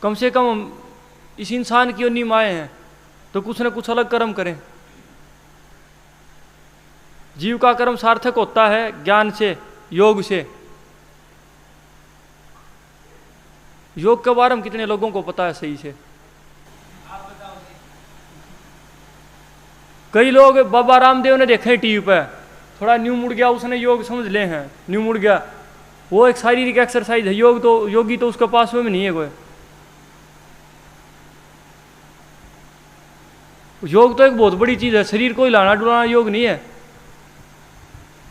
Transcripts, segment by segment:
कम से कम हम इस इंसान की योनि में आए हैं तो कुछ न कुछ अलग कर्म करें। जीव का कर्म सार्थक होता है ज्ञान से, योग से। योग के बारे में कितने लोगों को पता है सही से? कई लोग बाबा रामदेव ने देखे टीवी पे, थोड़ा न्यू मुड़ गया, उसने योग समझ ले हैं, न्यू मुड़ गया। वो एक शारीरिक एक्सरसाइज है, योग तो योगी तो उसके पास में नहीं है कोई। योग तो एक बहुत बड़ी चीज है, शरीर को हिलाना डुलाना योग नहीं है।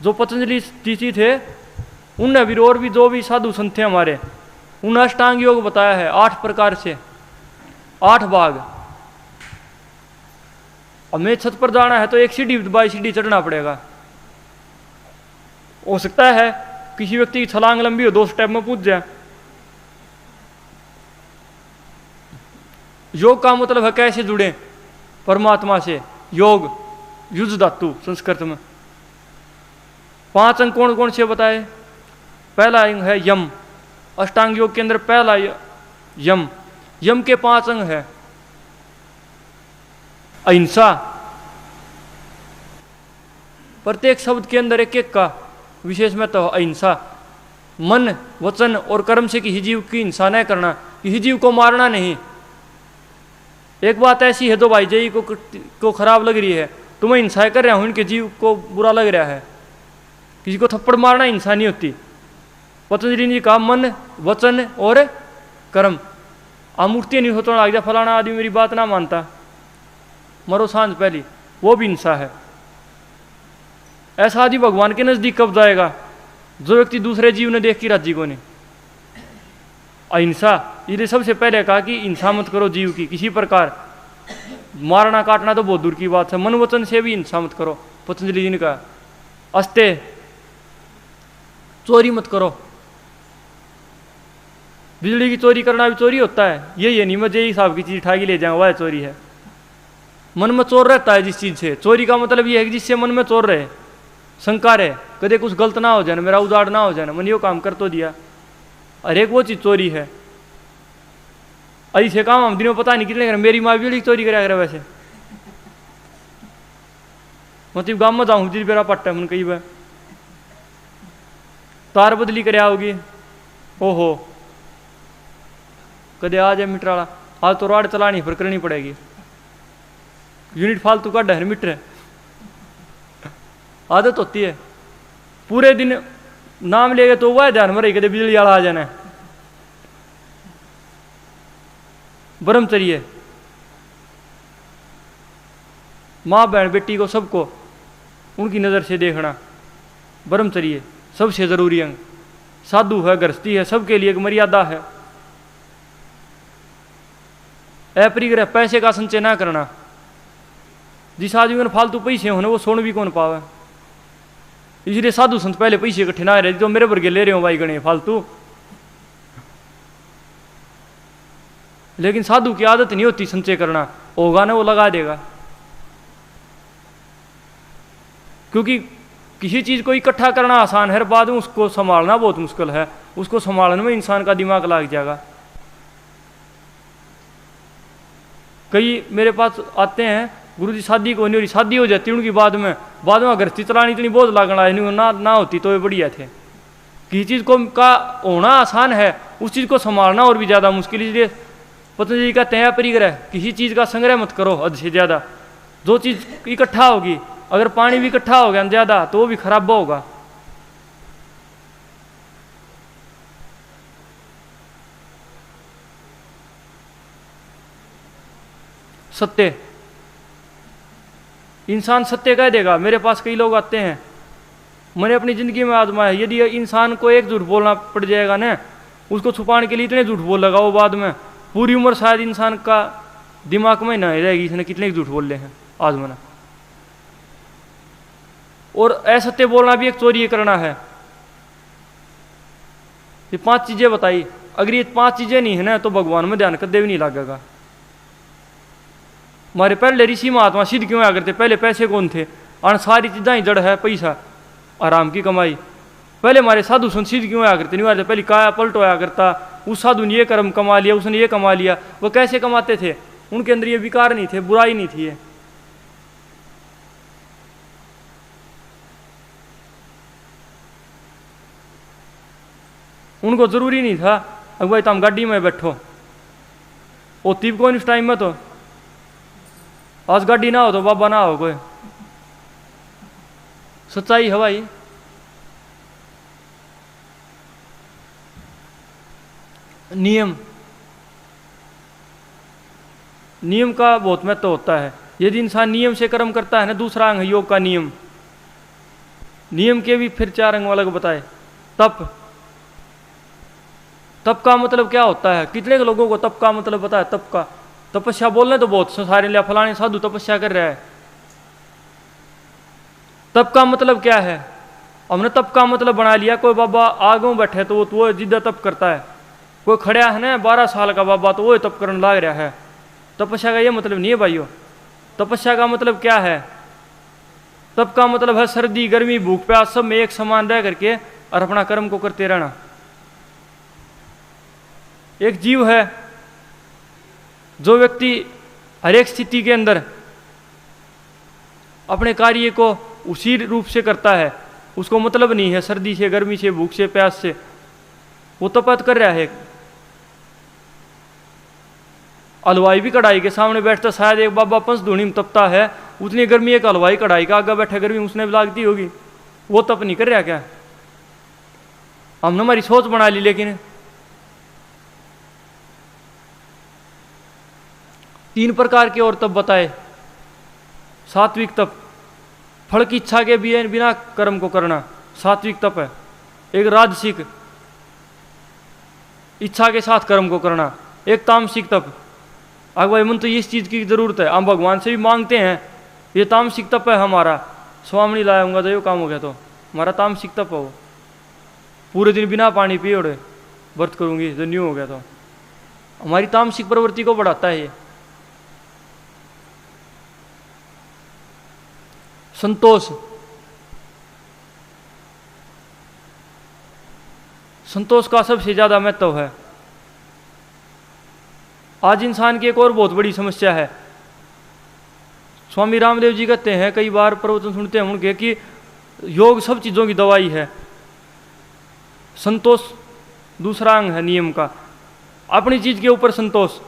जो पतंजलि ऋषि थे उनने भी, और भी जो भी साधु संत थे हमारे, उन्हें अष्टांग योग बताया है 8 प्रकार से, 8 भाग। अब मैं छत पर जाना है तो एक सीढ़ी बाई सीढ़ी चढ़ना पड़ेगा। हो सकता है किसी व्यक्ति की छलांग लंबी हो, 2 स्टेप में पूछ जाए। योग का मतलब है कैसे जुड़े परमात्मा से। योग युज धातु संस्कृत में। 5 अंग कौन कौन से बताए? पहला अंग है यम। अष्टांग योग के अंदर पहला यम। यम के 5 अंग है। अहिंसा, प्रत्येक शब्द के अंदर एक एक का विशेष में तो अहिंसा। मन, वचन और कर्म से किसी जीव की हिंसा न करना, किसी जीव को मारना नहीं। एक बात ऐसी है, 2 भाई जई को खराब लग रही है, तो मैं हिंसा कर रहा हूं, इनके जीव को बुरा लग रहा है। किसी को थप्पड़ मारना हिंसा नहीं होती। पतंजलि जी का मन, वचन और कर्म। आमूर्ति नहीं होता लग जाए, फलाना आदमी मेरी बात ना मानता, मरो सांझ पहली, वो भी हिंसा है। ऐसा आदि भगवान के नजदीक कब जाएगा? जो व्यक्ति दूसरे जीव ने देख की राजी को नहीं। अहिंसा, इसलिए सबसे पहले कहा कि हिंसा मत करो जीव की किसी प्रकार। मारना काटना तो बहुत दूर की बात है, मन वचन से भी हिंसा मत करो। पतंजलि जी ने कहा अस्ते, चोरी मत करो। बिजली की चोरी करना भी चोरी होता है, ये नहीं मैं जे हिसाब की चीज ठागी ले जाऊँ वह चोरी है। मन में चोर रहता है जिस चीज से। चोरी का मतलब ये है कि जिससे मन में चोर रहे, शंका रहे, कदे कुछ गलत ना हो जाए, मेरा उजाड़ ना हो जाए, मैंने यो काम कर तो दिया। और एक वो चीज चोरी है। ऐसे काम हम दिनों पता नहीं कितने करें। मेरी माँ भी चोरी कराया करे वैसे, मतलब गाँव में जाऊँ जी मेरा पट्टा मन कई बार तार बदली कर आओगी, ओहो कदे आ जाए मीटर वाला, आज तो राड चलानी फिर करनी पड़ेगी। यूनिट फालतू का डर मीटर आदत होती है। पूरे दिन नाम लेगा तो वह ध्यान में रही कदे बिजली वाला आ जाना। ब्रह्मचर्य, माँ बहन बेटी को सबको उनकी नज़र से देखना, ब्रह्मचर्य सबसे जरूरी अंग। साधु है, गृहस्थी है, सबके लिए एक मर्यादा है। अपरिग्रह, पैसे का संचय ना करना। जिस आदमी में फालतू पैसे होने वो सोन भी कौन पावे। इसलिए साधु संत पहले पैसे इकट्ठे ना रहे, तो मेरे वर्गे ले रहे हो भाई गणे फालतू। लेकिन साधु की आदत नहीं होती संचय करना, होगा ना वो लगा देगा। क्योंकि किसी चीज को इकट्ठा करना आसान है, बाद में उसको संभालना बहुत मुश्किल है। उसको संभालने में इंसान का दिमाग लग जाएगा। कई मेरे पास आते हैं, गुरु जी शादी को नहीं हो रही, शादी हो जाती उनकी बाद में गृहस्थी चलानी इतनी बोझ लगना ना होती तो वे बढ़िया थे। किसी चीज को का होना आसान है, उस चीज को संभालना और भी ज्यादा मुश्किल। इसलिए पतंजलि कहते हैं परिग्रह, किसी चीज का संग्रह मत करो हद से ज्यादा। जो चीज इकट्ठा होगी, अगर पानी भी इकट्ठा हो गया ज्यादा तो वो भी खराब होगा। सत्य, इंसान सत्य कह देगा। मेरे पास कई लोग आते हैं, मैंने अपनी जिंदगी में आजमाया, यदि इंसान को एक झूठ बोलना पड़ जाएगा ना, उसको छुपाने के लिए इतने झूठ बोल लगा वो बाद में पूरी उम्र शायद इंसान का दिमाग में ना रहेगी इसने कितने झूठ बोल ले हैं आजमाना। और असत्य बोलना भी एक चोरी करना है। ये 5 चीजें बताई, अगर ये 5 चीजें नहीं है ना तो भगवान में ध्यान कदे भी नहीं लगेगा। हमारे पहले ऋषि महात्मा सिद्ध क्यों आया करते? पहले पैसे कौन थे? और सारी चीज़ें ही जड़ है पैसा, आराम की कमाई। पहले हमारे साधु संत सिद्ध क्यों आया करते? नहीं आते, पहले काया पलट होया करता, उस साधु ने ये कर्म कमा लिया, उसने ये कमा लिया। वो कैसे कमाते थे? उनके अंदर ये विकार नहीं थे, बुराई नहीं थी। उनको जरूरी नहीं था अब भाई तुम गाड़ी में बैठो, होती भी कौन इस टाइम में, तो आज गाड़ी ना हो तो बाबा ना हो कोई। सच्चाई है भाई। नियम, नियम का बहुत महत्व होता है। यदि इंसान नियम से कर्म करता है ना, दूसरा अंग है योग का नियम। नियम के भी फिर 4 अंग वाला को बताए। तप, तप का मतलब क्या होता है? कितने लोगों को तप का मतलब पता है? तप का, तपस्या बोलने तो बहुत सारे लिया, फलाने साधु तपस्या कर रहा है। तप का मतलब क्या है? हमने तप का मतलब बना लिया, कोई बाबा आगे बैठे तो वो जिद्दा तप करता है, कोई खड़ा है ना 12 साल का बाबा तो वो तप करने लग रहा है। तपस्या का ये मतलब नहीं है भाइयों। तपस्या का मतलब क्या है? तप का मतलब है सर्दी गर्मी भूख प्यास सब में एक समान रह करके और अपना कर्म को करते रहना। एक जीव है, जो व्यक्ति हर एक स्थिति के अंदर अपने कार्य को उसी रूप से करता है, उसको मतलब नहीं है सर्दी से गर्मी से भूख से प्यास से, वो तपत कर रहा है। हलवाई भी कढ़ाई के सामने बैठता, शायद एक बाबा पंचधूनी में तपता है, उतनी गर्मी एक हलवाई कढ़ाई का आगे बैठे गर्मी उसने भी लागती होगी, वो तप नहीं कर रहा क्या? हमने हमारी सोच बना ली। लेकिन 3 प्रकार के और तप बताए। सात्विक तप, फल की इच्छा के बिना कर्म को करना, सात्विक तप है। एक राजसिक, इच्छा के साथ कर्म को करना। एक तामसिक तप, अगर भाई मन तो इस चीज़ की ज़रूरत है, हम भगवान से भी मांगते हैं, ये तामसिक तप है हमारा, स्वामी लाऊंगा तो ये काम हो गया, तो हमारा तामसिक तप है वो। पूरे दिन बिना पानी पिए उड़े व्रत करूंगी तो न्यू हो गया, तो हमारी तामसिक प्रवृत्ति को बढ़ाता है ये। संतोष, संतोष का सबसे ज्यादा महत्व है। आज इंसान की एक और बहुत बड़ी समस्या है। स्वामी रामदेव जी कहते हैं, कई बार प्रवचन सुनते हैं उनके, कि योग सब चीज़ों की दवाई है। संतोष दूसरा अंग है नियम का, अपनी चीज के ऊपर संतोष।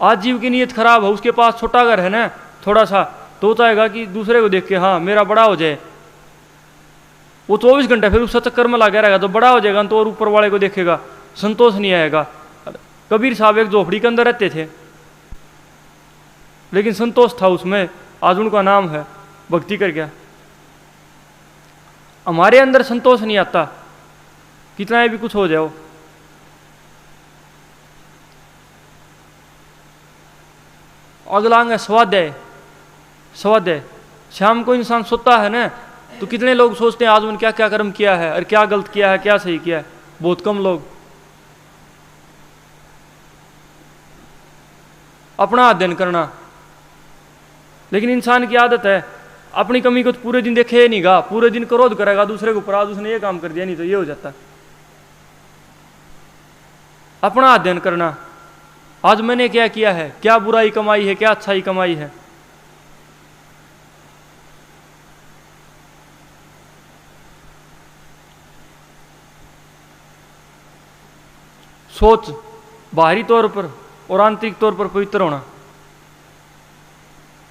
आज जीव की नीयत खराब है, उसके पास छोटा घर है ना थोड़ा सा, तो चाहेगा कि दूसरे को देख के हाँ मेरा बड़ा हो जाए, वो 24 घंटे फिर उस चक्कर में लगा रहेगा, तो बड़ा हो जाएगा तो और ऊपर वाले को देखेगा, संतोष नहीं आएगा। कबीर साहब एक झोपड़ी के अंदर रहते थे, लेकिन संतोष था उसमें, आज उनका नाम है भक्ति कर गया। हमारे अंदर संतोष नहीं आता, कितना भी कुछ हो जाओ। अगला अंग है स्वाध्याय। स्वाध्याय, शाम को इंसान सोता है ना, तो कितने लोग सोचते हैं आज उन्होंने क्या क्या कर्म किया है और क्या गलत किया है क्या सही किया है, बहुत कम लोग। अपना अध्ययन करना, लेकिन इंसान की आदत है अपनी कमी को तो पूरे दिन देखे नहीं गा, पूरे दिन क्रोध करेगा दूसरे के ऊपर, आज उसने ये काम कर दिया नहीं तो ये हो जाता। अपना अध्ययन करना, आज मैंने क्या किया है, क्या बुराई कमाई है क्या अच्छाई कमाई है। सोच, बाहरी तौर पर और आंतरिक तौर पर पवित्र होना।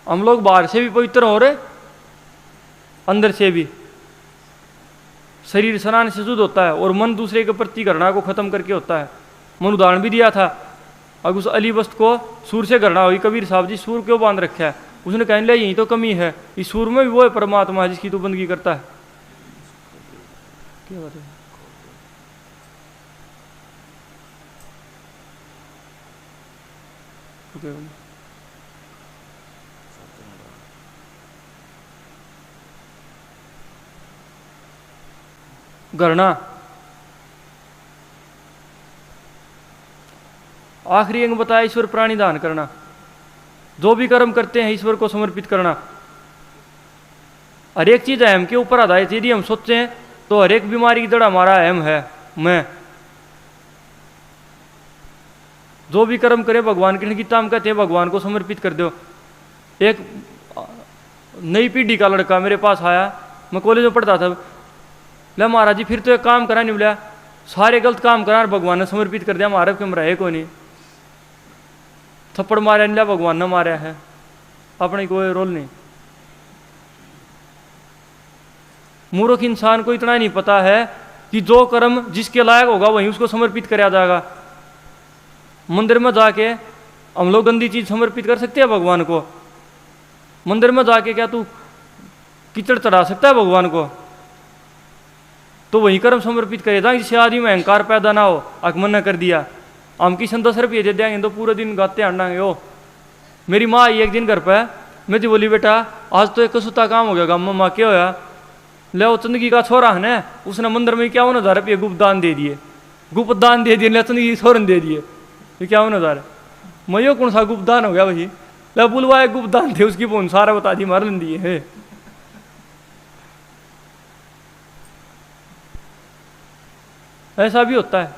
हम लोग बाहर से भी पवित्र हो रहे, अंदर से भी। शरीर स्नान से शुद्ध होता है और मन दूसरे के प्रति घृणा को खत्म करके होता है। मन उदाहरण भी दिया था, अब उस अली वस्त को सूर से घृणा हुई, कबीर साहब जी सूर क्यों बांध रखा है, उसने कहने लिया यही तो कमी है, इस सूर में भी वो है परमात्मा जिसकी तो बंदगी करता है। क्या बात है? घृणा, आखिरी अंग बताया ईश्वर प्राणी दान करना। जो भी कर्म करते हैं ईश्वर को समर्पित करना। हर एक चीज अहम के ऊपर आधारित। यदि हम सोचते हैं तो हर एक बीमारी की जड़ हमारा अहम है, मैं जो भी कर्म करे भगवान कृष्ण गीता में कहते हैं भगवान को समर्पित कर दो। एक नई पीढ़ी का लड़का मेरे पास आया, मैं कॉलेज में पढ़ता था, ले महाराज जी फिर तो एक काम करा नहीं, बोला सारे गलत काम करा और भगवान ने समर्पित कर दिया, हमारे कैमरा है कोई नहीं, थप्पड़ मारा नहीं, भगवान ने मारा है, अपने कोई रोल नहीं। मूर्ख इंसान को इतना नहीं पता है कि जो कर्म जिसके लायक होगा वहीं उसको समर्पित कराया जाएगा। मंदिर में जाके हम लोग गंदी चीज समर्पित कर सकते हैं भगवान को? मंदिर में जाके क्या तू कीचड़ चढ़ा सकता है भगवान को? तो वही कर्म समर्पित करेगा जिससे आदमी में अहंकार पैदा ना हो। आगमन न कर दिया, हम किशन 10 रुपये दे देंगे तो पूरे दिन गाते आंडांगे। ओ मेरी माँ आई एक दिन घर पे, मैं जी बोली बेटा आज तो एक कसुता काम हो गया गाँव में। माँ क्या होया? ले वो चंदगी का छोरा है ना, उसने मंदिर में 51,000 रुपये गुप्त दान दे दिए। गुप्त दान दे दिए, ले चंदगी छोरन दे दिए 51,000। मैं यो कौन सा गुप्त दान हो गया भाई? ले बुलवाए गुप्त दान थे उसकी फोन सारा बता दी, मार दिए है। ऐसा भी होता है।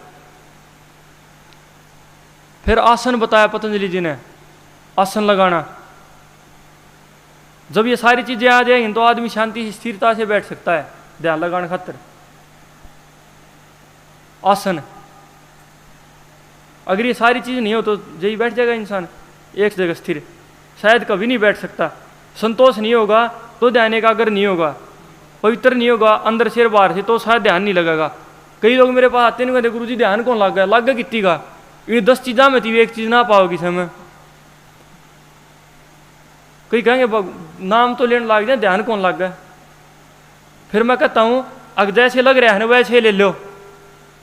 फिर आसन बताया पतंजलि जी ने, आसन लगाना। जब ये सारी चीजें आ जाएंगी तो आदमी शांति स्थिरता से बैठ सकता है ध्यान लगाने खातिर। आसन अगर ये सारी चीज नहीं हो तो यही बैठ जाएगा इंसान एक जगह स्थिर, शायद कभी नहीं बैठ सकता। संतोष नहीं होगा तो ध्यान एकाग्र नहीं होगा, पवित्र नहीं होगा अंदर से बाहर से तो शायद ध्यान नहीं लगेगा। कई लोग मेरे पास आते नहीं, कहते गुरु जी ध्यान कौन लग गया कितनी का? ये 10 चीज़ा में थी एक चीज ना पाओगी समय। कई कहेंगे नाम तो लेने लग जाए ध्यान कौन लग गया? फिर मैं कहता हूँ अगर जैसे लग रहा है ना वैसे ले लो।